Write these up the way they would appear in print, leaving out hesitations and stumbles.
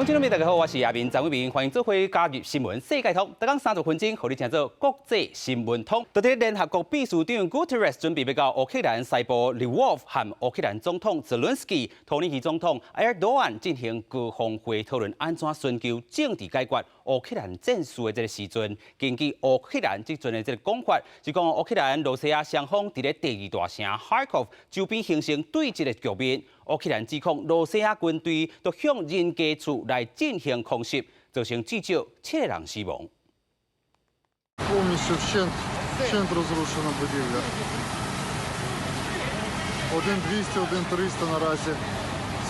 观众朋友大家好，我是亚明张伟明，欢迎做回加入新闻世界通。每讲30分钟，和你听做国际新闻通。昨天联合国秘书长 Guterres 准备要到乌克兰西部 Lvov 和乌克兰总统 Zelensky、土耳其总统埃尔多安进行高峰会，讨论安怎寻求政治解决乌克兰战事的这个时阵。根据乌克兰这阵的这个讲法，是讲乌克兰、罗西亚双方伫咧第二大城 Kharkov 周边形成对峙的局面。乌克兰指控罗西亚军队都向人家厝来进行空袭，造成至少7个人死亡。Повністю вщент розрушена будівля. Один 200, один 300 наразі.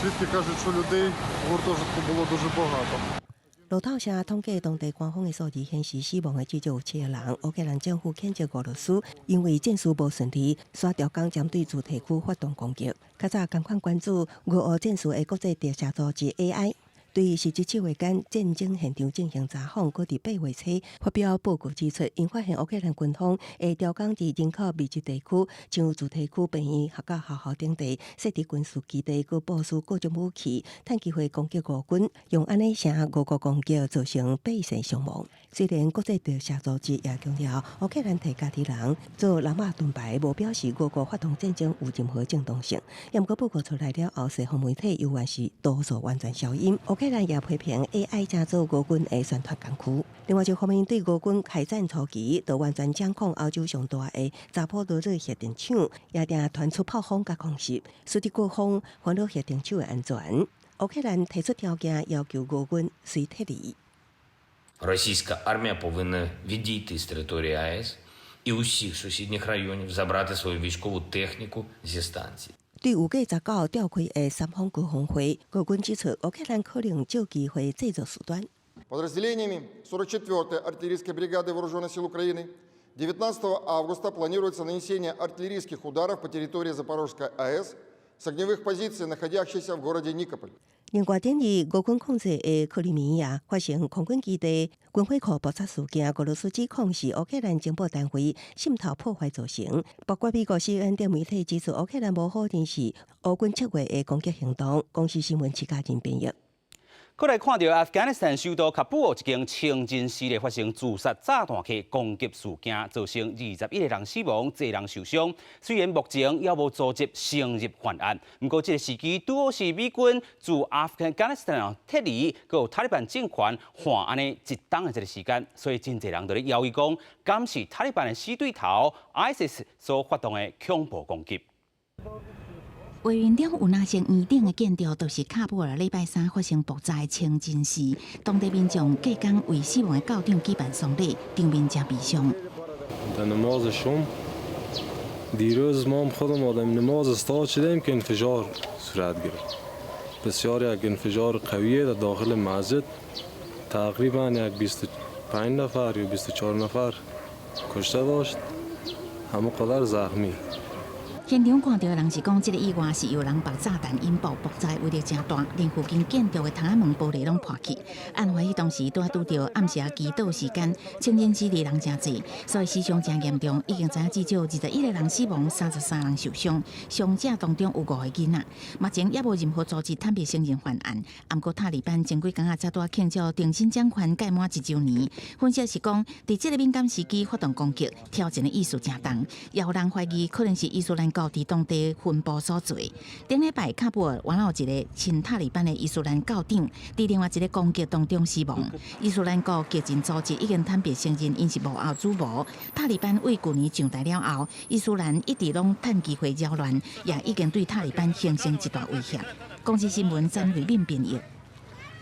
Свідки кажуть, що людей в гуртожитку було дуже багато. 路透社统计当地官方的数字显示，死亡的至少有7个人。乌克兰政府谴责俄罗斯因为战事无顺利，刷调岗针对主题区发动攻击。较早同款关注俄乌战事的国际调查组织 AI。对17月间战争现场进行查访，搁伫8月初发表报告指出，因发现乌克兰军方会调岗伫人口密集地区，像主题区、病院、学校等地，设置军事基地，搁部署各种武器，趁机会攻击俄军，用安尼成俄国攻击造成百姓伤亡。虽然国际调查组织也强调，乌克兰替家己人做南马盾牌，无表示俄国发动战争有任何正当性。不过报告出来了后，西方媒体犹原是多数完全消音。乌克兰也批评 AI 加做俄军的宣传工具。另外一方面，对俄军开战初期就完全掌控欧洲上大的扎波罗热核电厂，也定传出炮轰甲空袭，使得各方烦恼核电厂的安全。乌克兰提出条件，要求俄軍隨撤離。Російська армія повинна відійти з території АЕС і усіх сусідніх районів, забрати свою військову техніку зі станцій. 对5月19号召开的三方高峰会，俄军指出，乌克兰可能借机会制造事端。Подразделениями 44-й артиллерийской бригады Вооруженных сил Украины 19 августа планируется нанесение артиллерийских ударов по территории Запорожской АЭС с огневых позиций, находящихся в городе Никополь. 另外，等于俄军控制的克里米亚发生空军基地、军火库爆炸事件，俄罗斯指控是乌克兰情报单位渗透破坏造成。包括美国 CNN 等媒体指出，乌克兰无否认是乌军7月的攻击行动。公司新闻自家人编译。再来看到阿富汗首都喀布尔一间清真寺咧发生自杀炸弹客攻击事件，造成21个人死亡，1人受伤。虽然目前也无组织成立犯案，不过这个时机拄好是美军自阿富汗撤离，佮有塔利班政权换安尼一档的这个时间，所以真侪人都咧谣言讲，敢是塔利班的死对头 ISIS 所发动的恐怖攻击。维园顶有那些圆顶的建筑，都是喀布尔礼拜3发生爆炸的清真寺。当地民众隔天为死亡的教长举办丧礼，场面真悲伤。دیروز ما هم خودم آدم نماز استاد شدیم که انفجار صورت گرفت. بسیار یک انفجار قویه در داخل مسجد. تقریبا یک 25 نفر یا 24 نفر کشته داشت. همه قدر زخمی. 现场看到的人是讲，这个意外是有人把炸弹引爆，爆炸威力真大，连附近建筑的窗仔门玻璃拢破去。案发迄当时拄到暗时祈祷时间，清真寺里人真济，所以死伤真严重，已经知影至少21个人死亡，33人受伤，伤者当中有5个囡仔。目前也无任何组织坦白承认犯案。不过塔利班前几天才拄庆祝定新政权届满1周年，分析是讲，伫这个敏感时机发动攻击，挑战的意思真重，也有人怀疑可能是伊斯兰教伫当地分布所在。顶礼拜喀布尔原来有一个亲塔利班的伊斯兰教长，伫另外一个攻击当中死亡。伊斯兰教激进组织已经坦白承认，因是幕后主谋。塔利班为去年上台了后，伊斯兰一直拢趁机会扰乱，也已经对塔利班形成一大威胁。公司新闻张瑞敏编译。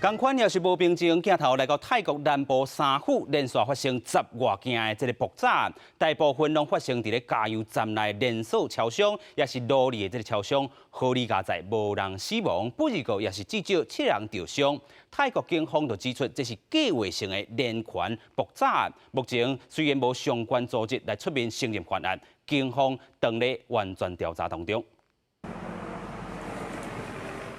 同款也是无平静，镜头来到泰国南部三府，连续发生10外件的这个爆炸案，大部分拢发生伫咧加油站内连锁超商，也是罗里的这个超商，好利加在无人死亡，不过也是至少7人受伤。泰国警方就指出，这是计划性的连环爆炸案。目前虽然无相关组织来出面承认犯案，警方当咧完全调查当中。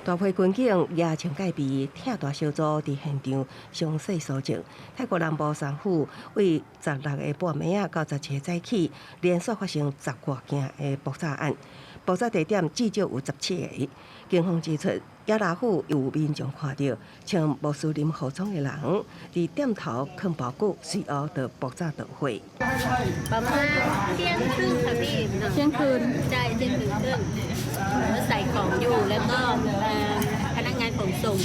大批军警也穿戒备，挺大小组伫现场详细搜证。泰国南部三府为16个半暝到17个早起，连续发生10外件的爆炸案。爆炸地点至少有17个。警方指出，亚拉府有民众看到穿穆斯林服装的人伫店头放包裹，随后就爆炸捣毁。ประมาณเที่ยงครึ่งค่ะพี่เที่ยงคืนใช่เที่ยงคืนครึ่งแล้วใส่ของอยู่แล้วก็พนักงานขนส่ง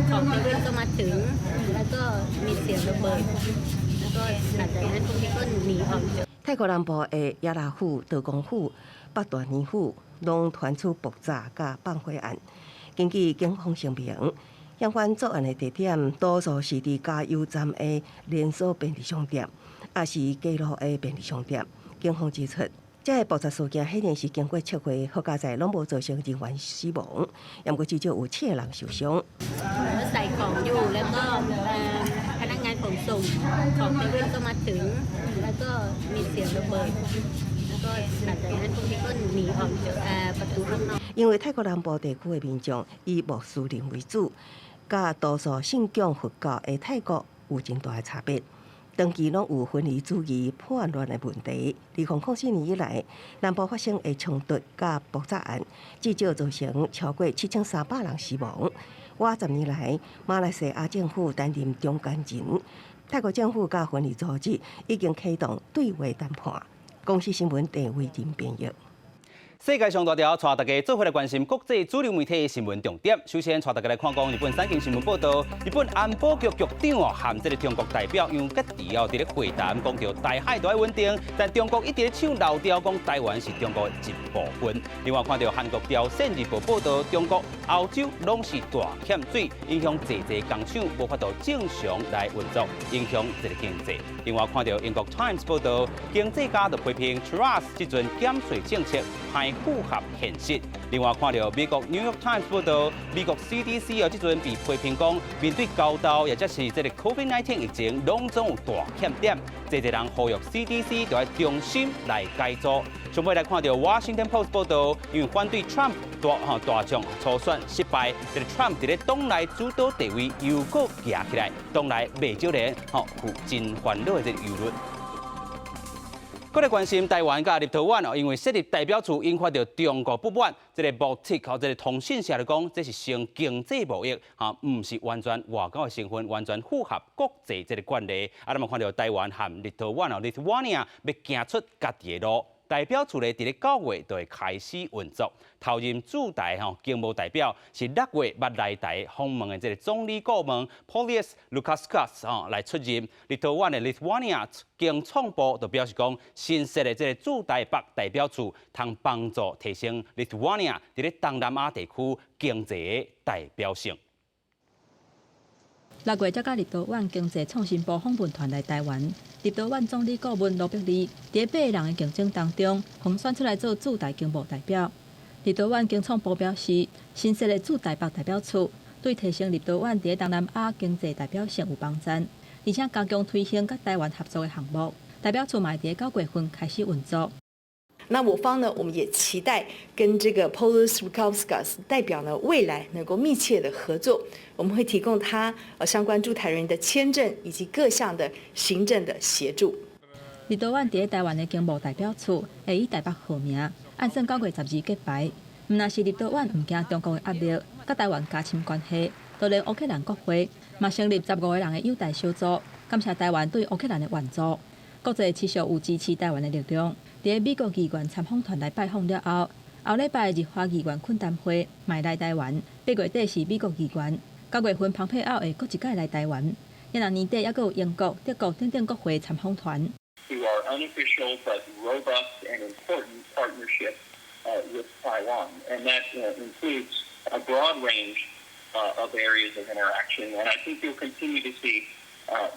ของเซเว่นก็มาถึงแล้วก็มีเสียงระเบิดแล้วก็หลังจากนั้นพวกนี้ก็หนีออกจาก泰国南部的亚拉府、德公府、北大年府拢传出爆炸甲放火案。根据警方声明，相关作案的地点多数是伫加油站的连锁便利商店，也是街路的便利商店。警方指出，这个爆炸事件显然是经过测绘，好加在拢无造成人员死亡，不过至少有7个人受伤。ใส่ของอยู่แล้วก็พนักงานขนส่งของเซเว่นก็มาถึงแล้วก็มีเสียงระเบิดแล้วก็หลังจากนั้นพวกนี้ก็หนีออกจากประตูข้างนอก因为泰国南部地区的民众以穆斯林为主，甲多数信仰佛教的泰国有真大的差别。长期拢有分离主义、叛乱的问题。2004年以来，南部发生的冲突甲爆炸案，至少造成超过7300人死亡。10年来，马来西亚政府担任中间人，泰国政府甲分离组织已经启动对话谈判。公司新闻地为您编译。世界上大条，带大家做回来关心国际主流媒体的新闻重点。首先，带大家来看讲日本产经新闻报道，日本安保局局长和这个中国代表杨洁篪伫咧会谈，讲到台海都要稳定，但中国一直唱老调，讲台湾是中国的一部分。另外，看到韩国朝鲜日报报道，中国、欧洲拢是大欠水，影响济工厂无法度正常来运作，影响这个经济。另外，看到英国 Times 报道，经济家就批评 Truss 这阵减税政策太符合现实。另外，看到美国 New York Times 报道，美国 CDC 这阵被批评讲，面对高度，也即是这个 COVID-19 疫情，拢总有大欠点。济人呼吁 CDC 就要重新来改造。上尾来看到 Washington Post 报道，因为反对 Trump 大众初选失败，这个 Trump 伫咧党内主导地位又搁夹起来，党内未少人有真烦恼的这个舆论。搁来关心台湾甲立陶宛因为设立代表处引发到中国不满，这个媒体和这个通讯社来讲，这是成经济贸易，唔是完全外交的成分，完全符合国际这个惯例。咱们看到台湾和立陶宛Lithuania 要行出家己的路。代表处咧，伫咧9月就会开始运作。头任驻台经贸代表是6月捌来台访问的这个总理顾问 Paulius Lukauskas 来出任。立陶宛的 Lithuania 经创部就表示讲，新设的这个驻台北代表处，通帮助提升 Lithuania 伫咧东南亚地区经济的代表性。6月，才甲立陶宛经济创新部访问团来台湾。立陶宛总理顾问罗伯利伫8个人的竞争当中，红选出来做驻台经贸代表。立陶宛经创部表示，新设的驻台北代表处对提升立陶宛伫东南亚经济代表性有帮助，而且加强推行甲台湾合作的项目。代表处嘛伫9月份开始运作。那我方呢，我们也期待跟这个 Paulius Lukauskas 代表呢，未来能够密切的合作。我们会提供他相关驻台人的签证以及各项的行政的协助。立陶宛伫台湾的经贸代表处会以台北号名，按算9月12揭牌。毋但是立陶宛唔惊中国的压力，甲台湾加深关系，就连乌克兰国会嘛成立15个人的友台小组，感谢台湾对乌克兰的援助。国际持续有支持台湾的力量。伫美国议员参访团来拜访了后，后礼拜日华议员恳谈会买来台湾。8月底是美国议员，9月份蓬佩奥会搁一届来台湾。今年年底还有英国、德国等国会参访团。To our unofficial but robust and important partnership with Taiwan, and that includes a broad range of areas of interaction. And I think you'll continue to see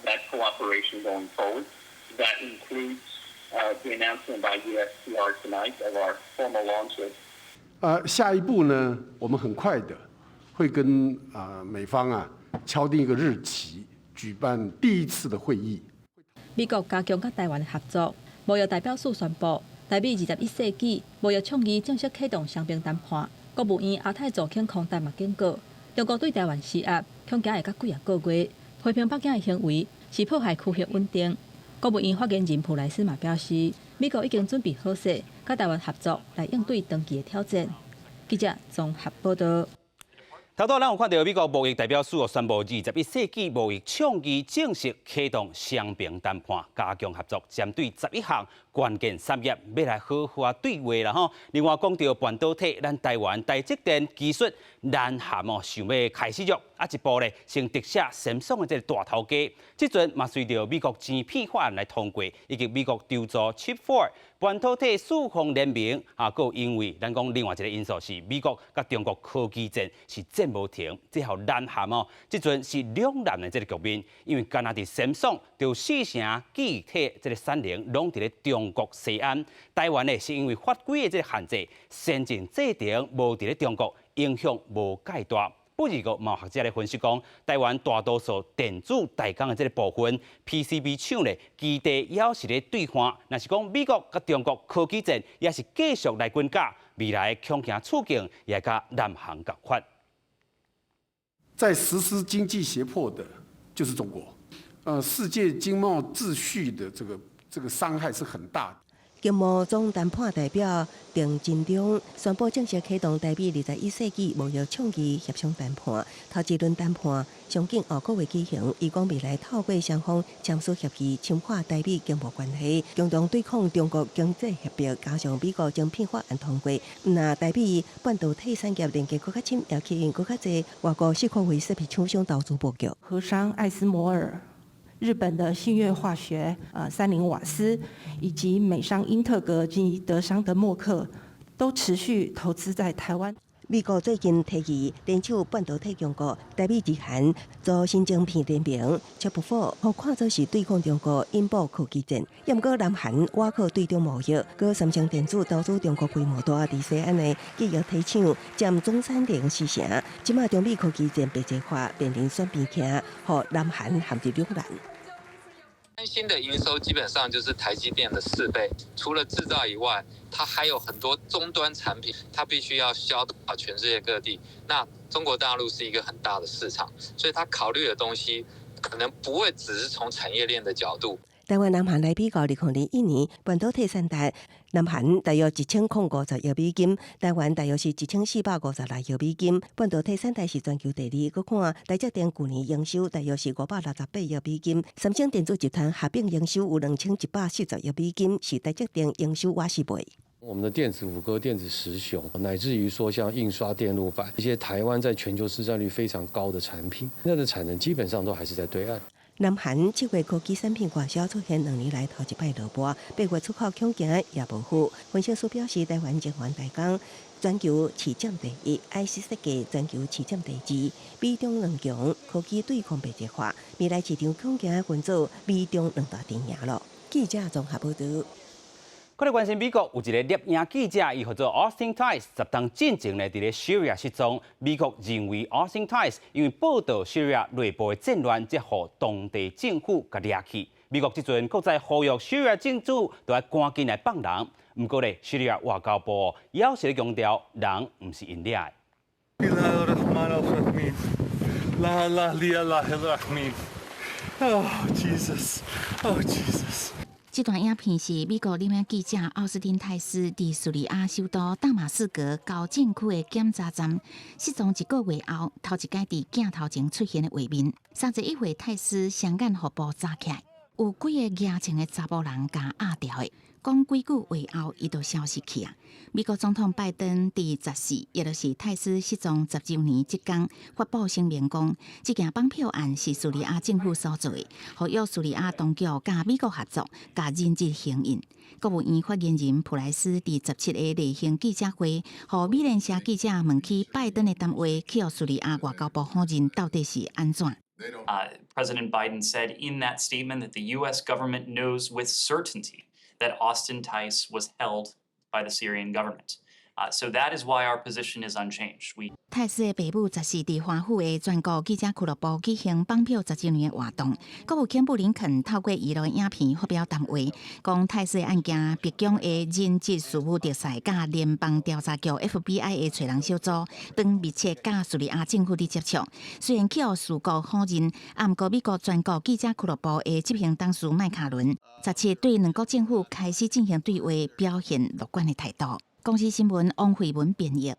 that cooperation going forward. That includes the announcement by USTR tonight of our formal launch. 下一步呢，我们很快的会跟美方敲定一个日期，举办第一次的会议。美国加强甲台湾的合作，贸易代表处宣布，台美21世纪贸易倡议正式启动双边谈判。国务院亚太驻京空谈嘛警告，中国对台湾施压，恐惊会到几个月。批评北京的行为是破坏区域稳定。国务院发言人普莱斯嘛表示，美国已经准备好势，甲台湾合作来应对长期的挑战。记者综合报道。头拄咱有看到美国贸易代表处宣布，21世纪贸易倡议正式启动双边谈判，加强合作，针对11项关键产业要来好好对话啦吼。另外讲到半导体，咱台湾台积电技术南韩想要开始用，一步咧先直写Samsung的这个大头家，即阵嘛随着美国晶片法案来通过，以及美国调做 Chip4。半导体四方联盟佫因为咱讲另外一个因素是美国甲中国科技战是战无停，最后南韩即阵是两难的这个局面，因为干那伫Samsung就4成记忆体这个产能拢伫咧中国西安，台湾呢是因为法规的这个限制，先进制定无伫咧中国，影响无介大。不过，有学者咧分析讲，台湾大多数电子代工的这个部分 ，PCB 厂咧基地也是咧兑换。若是讲美国甲中国科技战也是继续来滚价，未来恐惊处境也甲南韩共款。在实施经济胁迫的，就是中国。世界经贸秩序的这个伤害是很大的。经贸总谈判代表郑金忠宣布正式启动台美21世纪贸易倡议协商谈判。头一轮谈判上近2个月举行，伊讲未来透过双方签署协议，深化台美经贸关系，共同对抗中国经济合并，加上美国晶片法案通过。那台美半导体产业连接更加深，也吸引更加多外国设备设备厂商投资布局。荷商艾斯摩尔。日本的信越化学、三菱瓦斯，以及美商英特格及德商的默克，都持续投资在台湾。美国最近提议联手半导体强国台美日韩做新晶片联盟，Chip4，互看作是对抗中国引爆科技战。也毋过南韩瓦靠对中贸易，佮三星电子投资中国规模大伫西安的企业体厂，占总产能4成。即马中美科技战白热化，面临选边站，互南韩陷入两难。三星的营收基本上就是台积电的4倍，除了制造以外，它还有很多终端产品，它必须要销到全世界各地。那中国大陆是一个很大的市场，所以它考虑的东西可能不会只是从产业链的角度。台湾南韩来比较，2001年半导体产值，南韩大约1050亿美金，台湾大约是1456亿美金。半导体产值是全球第2。佮看台积电去年营收大约是568亿美金，三星电子集团合并营收有2140亿美金，是台积电营收10倍。我们的电子五哥、电子十雄，乃至于说像印刷电路板一些台湾在全球市占率非常高的产品，那的产能基本上都还是在对岸。南韩7月科技产品外销出现2年来头一摆落波，8月出口恐惊也无好。分析师表示，台湾晶圆代工全球市占第1 ，IC 设计全球市占第2，美中两强科技对抗白热化，未来市场恐惊分组美中两大阵营了。记者综合报道。我哋关心美国有一个摄影记者，伊叫做 Austin Tice， 10当进前咧伫咧 Syria 失踪。美国认为 Austin Tice 因为报道 Syria 内部的战乱，才互当地政府甲掠去。美国即阵搁在呼吁 Syria 政府都要赶紧来放人。不过咧 ，Syria 外交部也是咧强调，人唔是因掠的。Oh Jesus! Oh Jesus! 这段影片是美国摄影记者奥斯汀泰斯伫叙利亚首都大马士革高境区的检查站失踪1个月后，头一摆伫镜头前出现的画面。31岁泰斯双眼互部扎起来，有几个牙青的查甫人甲压掉的。讲几句话后，伊就消失去啊！美国总统拜登伫14，也就是泰斯失踪10周年即天发布声明讲，这件绑票案是叙利亚政府所做的，呼吁叙利亚当局甲美国合作，甲人质行引。国务院发言人普莱斯伫17个例行记者会，互美联社记者问起拜登的谈话，去叙利亚外交部否认到底是安怎？President Biden said in that statement that the U.S. government knows with certainty that Austin Tice was held by the Syrian government. So that is why our position is unchanged. 泰斯的爸母则是伫华府的全国记者俱乐部举行绑票10周年的活动。国务卿布林肯透过娱乐影片发表谈话，讲泰斯的案件，白宫的人质事务特使甲联邦调查局 FBI 的找人小组，当密切甲叙利亚政府的接触。虽然起予事故否认，不过美国全国记者俱乐部的执行董事麦卡伦17对两国政府开始进行对话，表现乐观的态度。公司新闻王慧文编译。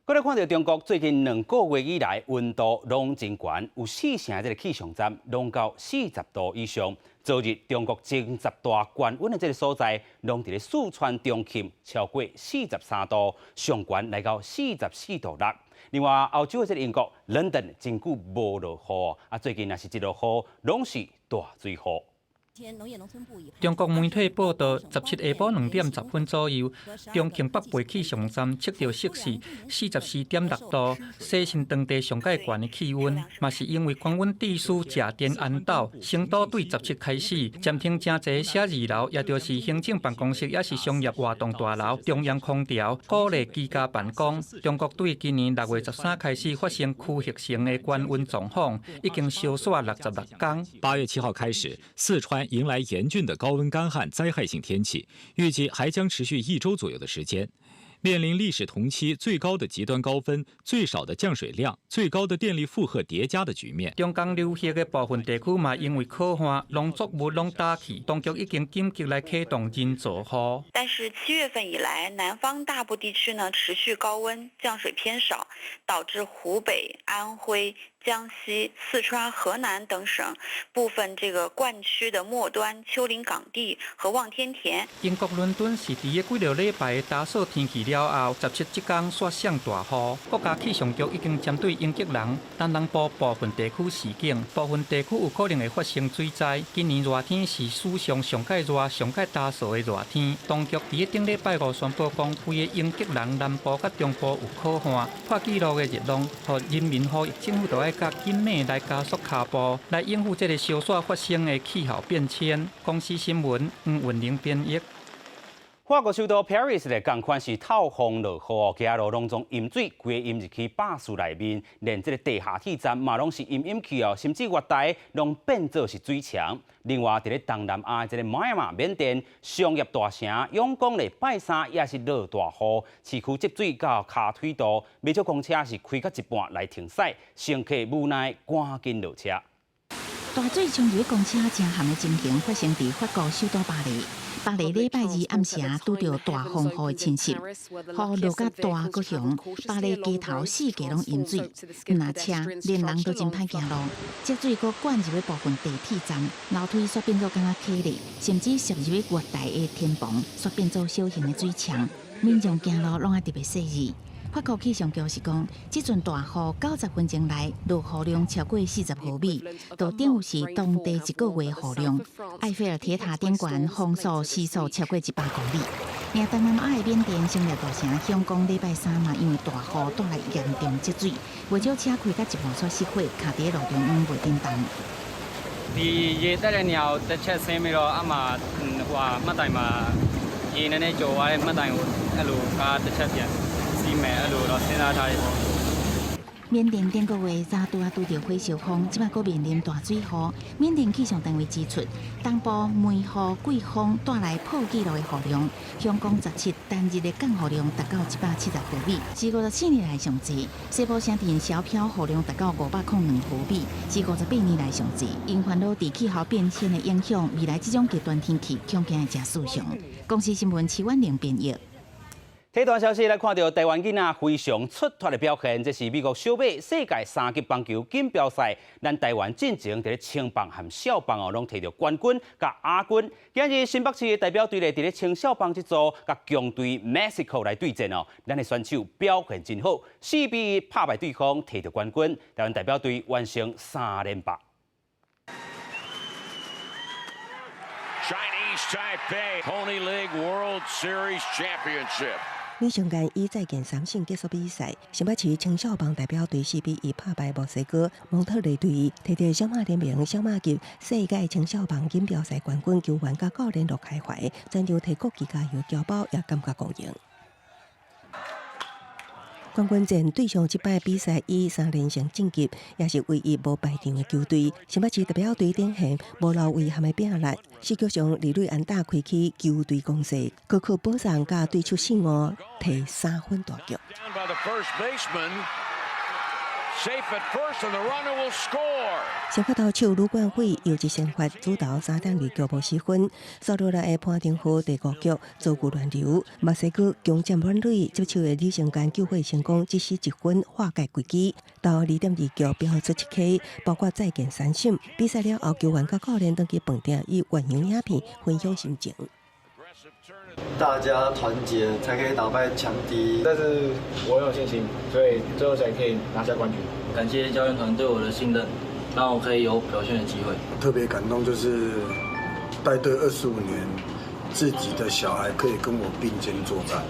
我哋看到中国最近2个月以来温度拢真悬，有4成这个气象站拢到40度以上。昨日中国前10大高温的这个所在，拢伫咧四川重庆超过43度，上悬来到44度6。另外，欧洲的这个英国伦敦真久无落雨，最近若是一落雨，拢是大水雨。中国媒体报道，17下晡2点10分左右，重庆北碚气象站测到摄氏44.6度，洗身当地上界悬的气温，嘛是因为高温地区食电安导，成都对17开始暂停真侪写字楼，也就是行政办公室，也是商业活动大楼，中央空调鼓励居家办公。中国对今年6月13开始发生区域性的高温状况，已经烧煞66天。8月7号开始，四川迎来严峻的高温干旱灾害性天气，预计还将持续1周左右的时间，面临历史同期最高的极端高温、最少的降水量、最高的电力负荷叠加的局面。中江流域的部分地区嘛，因为可旱，农作物拢打起，当局已经紧急来启动人造雨。但是7月份以来，南方大部地区呢持续高温，降水偏少，导致湖北、安徽、江西、四川、河南等省部分这个灌区的末端丘陵港地和望天田。英国伦敦是伫个几个礼拜的打扫天气了后，17这天刷上大雨。国家气象局已经针对英吉兰、东南部部分地区示警，部分地区有可能会发生水灾。今年热天是史上上界热、上界打扫的热天。当局伫个顶礼拜5宣布，讲规个英吉兰南部甲中部有可旱，破纪录的热浪，和人民呼吁政府都要加紧美来加速脚步，来应付这个烧煞发生的气候变迁。公司新闻黄文玲编译。法国首都 Paris 咧，同款是透风落雨，街路拢总淹水，规个淹入去巴士内面，连这个地下铁站嘛拢是淹去哦，甚至月台拢变做是水墙。另外，伫咧东南亚这个马亚缅甸商业大城仰光咧，拜三也是落大雨，市区积水到骹腿道，未少公车是开到一半来停驶，乘客无奈赶紧落车。大水冲入公车正陷的情形发生伫法国首都巴黎。巴黎礼拜2暗时拄到大风雨的侵袭，雨落甲大个熊，巴黎街头4街拢淹水，那车连人都真歹行路。积水阁灌入去部分地铁站，楼梯煞变做敢若溪里，甚至涉入去月台的天棚，煞变做小型的水墙，民众行路拢爱特别细致。法国气象局是讲，这阵大雨90分钟内落雨量超过40毫米，都等于是当地一个月雨量。埃菲尔铁塔顶悬风速时速超过100公里。另东南亚的缅甸商业大城香港礼拜3嘛，因为大雨带来严重积水，不少车开到一半煞熄火，卡伫路中央袂叮当。di dare niao da c'è semiro ama wa matai ma ine ne jo wa matai alu ka da c'è pia si me alu lo sena thai 缅甸顶个月早拄着火烧风，即摆阁面临大水雨。缅甸气象单位指出，东部梅雨季风带来破纪录的雨量，香港17单日的降雨量达到170毫米，是54年来上济。西部省镇小漂雨量达到502毫米，是58年来上济。因烦恼地气候变迁的影响，未来这种极端天气恐怕会真肃常。公司新闻齐婉玲编译。这段消息来看到台湾囡仔非常出色的表现，这是美国小马世界3级棒球锦标赛，咱台湾进前伫咧青棒和小棒哦，拢摕到冠军甲亚军。今日新北市的代表队咧，伫咧青小棒这组甲强队 Mexico 来对战哦，咱的选手表现真好，4比1打败对方，摕到冠军。台湾代表队完成3连霸。Chinese Taipei Pony League World Series Championship。李上间以再见3胜结束比赛，新北市青少棒代表队4比1打败墨西哥蒙特雷队，摕到小马联盟小马级世界青少棒锦标赛冠军，球员甲教练都开怀，全场替国旗加油骄傲，也感觉高兴。冠军战对上即摆比赛以3连胜晋级，也是唯一无败场的球队。新北市代表队顶线无留遗憾的拼力，四局上李瑞安打开启球队攻势，高靠保送加对出失误，摕3分大局。先发投手卢冠辉又一先发主投3.2局无失分，扫落来的潘廷虎第5局遭遇乱流，墨西哥强占软蕊接手的李成干救火成功，只失1分化解危机。到2.2局飙出7K，包括再见3胜。比赛了后，球员甲教练登记饭店以原样影片分享心情。大家团结才可以打败强敌，但是我有信心，所以最后才可以拿下冠军。感谢教练团对我的信任，让我可以有表现的机会。特别感动就是带队25年，自己的小孩可以跟我并肩作战。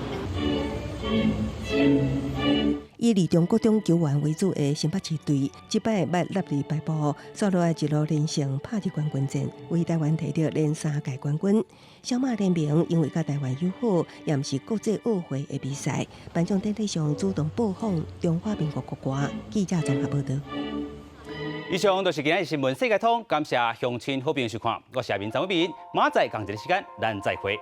以二中国中球员为主的新北市队，即摆捌纳入败部，扫落来一路连胜拍入冠军战，为台湾摕到连3届冠军。小马联名因为甲台湾友好，也毋是国际奥会的比赛，颁奖典礼上主动播放中华民国国歌。记者综合报道。以上就是今日新闻世界通，感谢乡亲好朋友收看，我是阿明张伟斌，马仔同一个时间咱再会。